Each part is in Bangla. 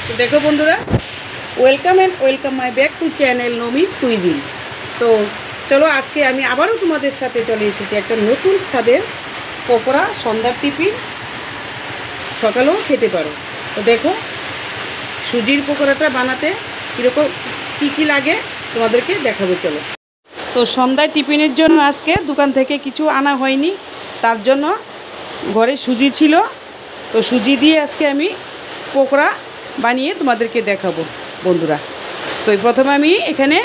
তো দেখো বন্ধুরা, welcome and welcome my back to channel Nomi's cuisine. তো চলো, আজকে আমি আবারও তোমাদের সাথে চলে এসেছি একটা নতুন স্বাদের পকোড়া, সন্ধ্যার টিফিন, সকালেও খেতে পারো। তো দেখো, সুজির পকোড়াটা বানাতে কীরকম কী কী লাগে তোমাদেরকে দেখাবো। চলো, তো সন্ধ্যায় টিফিনের জন্য আজকে দোকান থেকে কিছু আনা হয়নি, তার জন্য ঘরে সুজি ছিল। তো সুজি দিয়ে আজকে আমি পকোড়া বানিয়ে তোমাদেরকে দেখাবো বন্ধুরা। তো প্রথমে আমি এখানে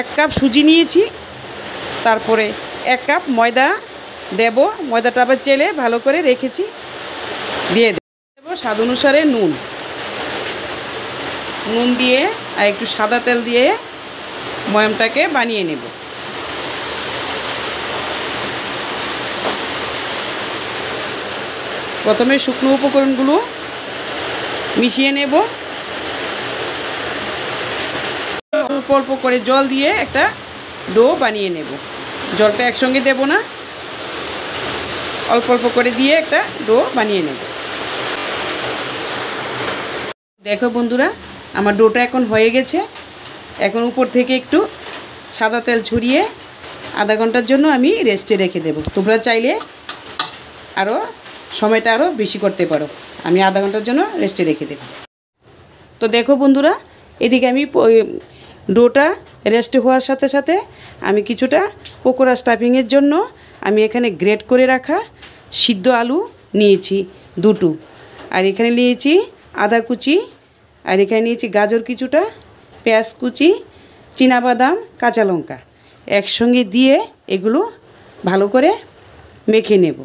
1 কাপ সুজি নিয়েছি, তারপরে 1 কাপ ময়দা দেব। ময়দাটা আবার চেলে ভালো করে রেখেছি, দিয়ে দেবো স্বাদ অনুসারে নুন দিয়ে আর একটু সাদা তেল দিয়ে ময়ামটাকে বানিয়ে নেব। প্রথমে শুকনো উপকরণগুলো মিশিয়ে নেব, অল্প অল্প করে জল দিয়ে একটা ডো বানিয়ে নেব। জলটা একসঙ্গে দেব না, অল্প অল্প করে দিয়ে একটা ডো বানিয়ে নেব। দেখো বন্ধুরা, আমার ডোটা এখন হয়ে গেছে। এখন উপর থেকে একটু সাদা তেল ছড়িয়ে আধা ঘন্টার জন্য আমি রেস্টে রেখে দেব। তোমরা চাইলে সময়টা আরও বেশি করতে পারো। আমি আধা ঘন্টার জন্য রেস্টে রেখে দেব। তো দেখো বন্ধুরা, এদিকে আমি ডোটা রেস্ট হওয়ার সাথে সাথে আমি কিছুটা পকোড়া স্টাফিংয়ের জন্য আমি এখানে গ্রেট করে রাখা সিদ্ধ আলু নিয়েছি 2টো, আর এখানে নিয়েছি আদা কুচি, আর এখানে নিয়েছি গাজর কিছুটা, পেঁয়াজ কুচি, চীনাবাদাম, কাঁচা লঙ্কা একসঙ্গে দিয়ে এগুলো ভালো করে মেখে নেব।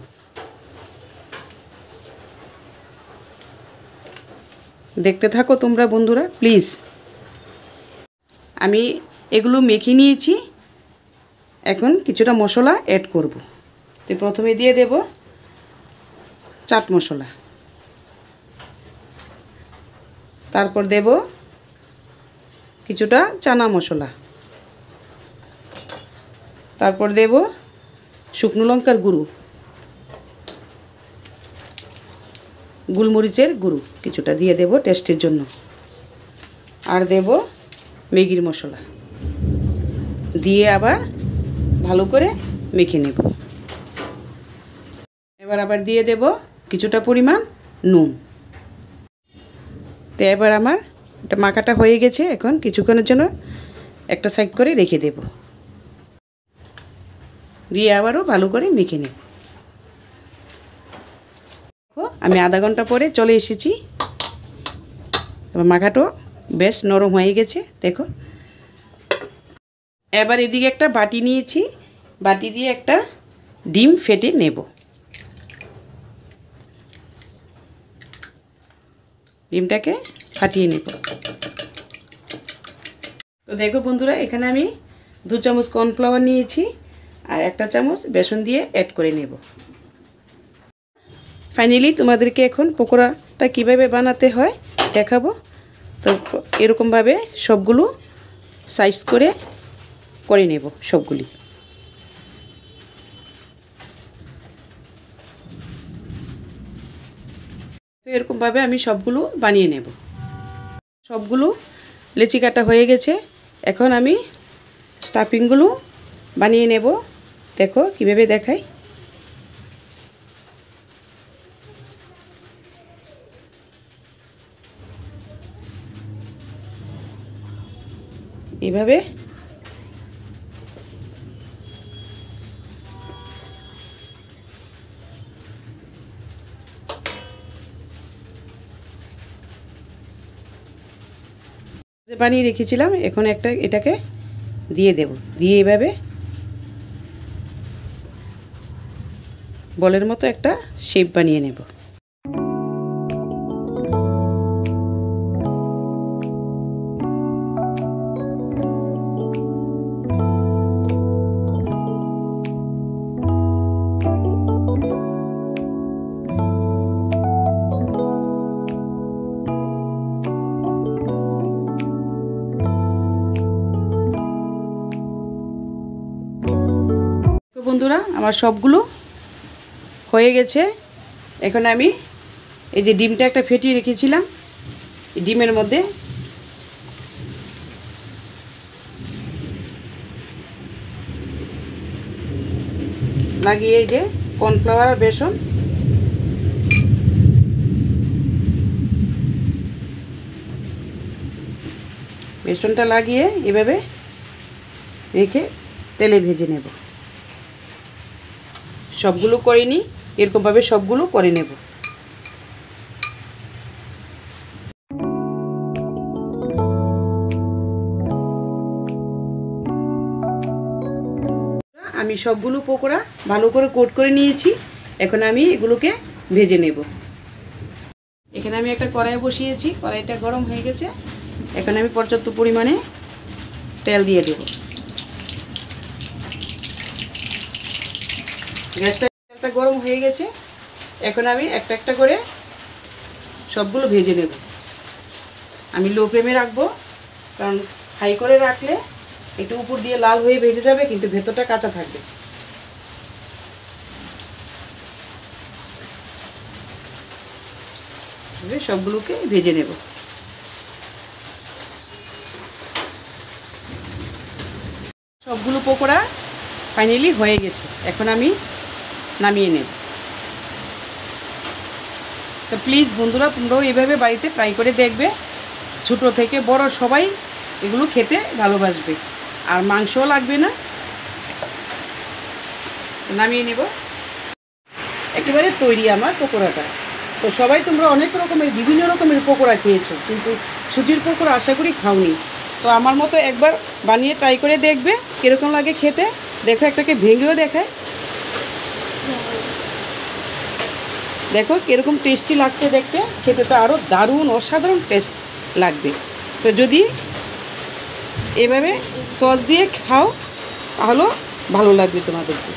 দেখতে থাকো তোমরা বন্ধুরা প্লিজ। আমি এগুলো মেখে নিয়েছি, এখন কিছুটা মশলা অ্যাড করব। তো প্রথমে দিয়ে দেব চাট মশলা, তারপর দেব কিছুটা চানা মশলা, তারপর দেব শুকনো লঙ্কার গুঁড়ো, গোলমরিচের গুঁড়ো কিছুটা দিয়ে দেব টেস্টের জন্য, আর দেব ম্যাগির মশলা দিয়ে আবার ভালো করে মেখে নেব। এবার আবার দিয়ে দেব কিছুটা পরিমাণ নুন। তো এবার আমার এটা মাখাটা হয়ে গেছে, এখন কিছুক্ষণের জন্য একটা সাইড করে রেখে দেব, দিয়ে আবারও ভালো করে মেখে নেব। আমি আধা ঘন্টা পরে চলে এসেছি, এবার মাখাটাও বেশ নরম হয়ে গেছে দেখো। এবার এদিকে একটা বাটি নিয়েছি, বাটি দিয়ে একটা ডিম ফেটে নেব। ডিমটাকে ফাটিয়ে নেব। তো দেখো বন্ধুরা, এখানে আমি 2 চামচ কর্নফ্লাওয়ার নিয়েছি আর 1 চামচ বেসন দিয়ে অ্যাড করে নেব। ফাইনালি তোমাদেরকে এখন পকোড়াটা কীভাবে বানাতে হয় দেখাবো। তো এরকমভাবে সবগুলো সাইজ করে নেব সবগুলি। তো এরকমভাবে আমি সবগুলো বানিয়ে নেব। সবগুলো লেচি কাটা হয়ে গেছে, এখন আমি স্টাফিংগুলো বানিয়ে নেব। দেখো কীভাবে দেখাই। এইভাবে বানিয়ে রেখেছিলাম, এখন এটাকে দিয়ে দেব, দিয়ে এভাবে বলের মতো একটা শেপ বানিয়ে নেব। বন্ধুরা, আমার সবগুলো হয়ে গেছে, এখন আমি এই যে ডিমটা একটা ফেটিয়ে রেখেছিলাম, এই ডিমের মধ্যে লাগিয়ে এই যে কর্নফ্লাওয়ার আর বেসন বেসনটা লাগিয়ে এভাবে রেখে তেলে ভেজে নেব। সবগুলো করে নিই, এরকমভাবে সবগুলো করে নেব। আমি সবগুলো পকোড়া ভালো করে কোট করে নিয়েছি। এখন আমি এগুলোকে ভেজে নেব। এখানে আমি একটা কড়াই বসিয়েছি, কড়াইটা গরম হয়ে গেছে। এখন আমি পর্যাপ্ত পরিমাণে তেল দিয়ে দেব। তেলটা গরম হয়ে গেছে। এখন আমি একটা একটা করে সবগুলো ভেজে নেব। আমি লো ফ্লেমে রাখবো, কারণ হাই করে রাখলে একটু উপর দিয়ে লাল হয়ে ভেজে যাবে, কিন্তু ভেতরটা কাঁচা থাকবে। সবগুলোকে ভেজে নেব। সবগুলো পকোড়া ফাইনালি হয়ে গেছে। এখন আমি নামিয়ে নেব। তো প্লিজ বন্ধুরা, তোমরাও এভাবে বাড়িতে ট্রাই করে দেখবে। ছোটো থেকে বড় সবাই এগুলো খেতে ভালোবাসবে, আর মাংসও লাগবে না। নামিয়ে নেব। একেবারে তৈরি আমার পকোড়াটা। তো সবাই তোমরা অনেক রকমের বিভিন্ন রকমের পকোড়া খেয়েছো, কিন্তু সুজির পকোড়া আশা করি খাওনি। তো আমার মতো একবার বানিয়ে ট্রাই করে দেখবে কীরকম লাগে খেতে। দেখো, একটাকে ভেঙেও দেখায়, দেখো কীরকম টেস্টি লাগছে দেখতে। খেতে তো আরও দারুণ অসাধারণ টেস্ট লাগবে। তো যদি এভাবে সস দিয়ে খাও তাহলেও ভালো লাগবে তোমাদেরকে।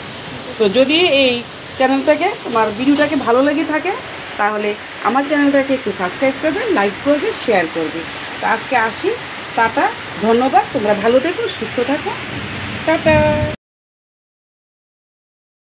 তো যদি এই চ্যানেলটাকে, তোমার ভিডিওটাকে ভালো লেগে থাকে, তাহলে আমার চ্যানেলটাকে একটু সাবস্ক্রাইব করবে, লাইক করবে, শেয়ার করবে। তো আজকে আসি, টাটা, ধন্যবাদ। তোমরা ভালো থেকো, সুস্থ থাকো, টাটা।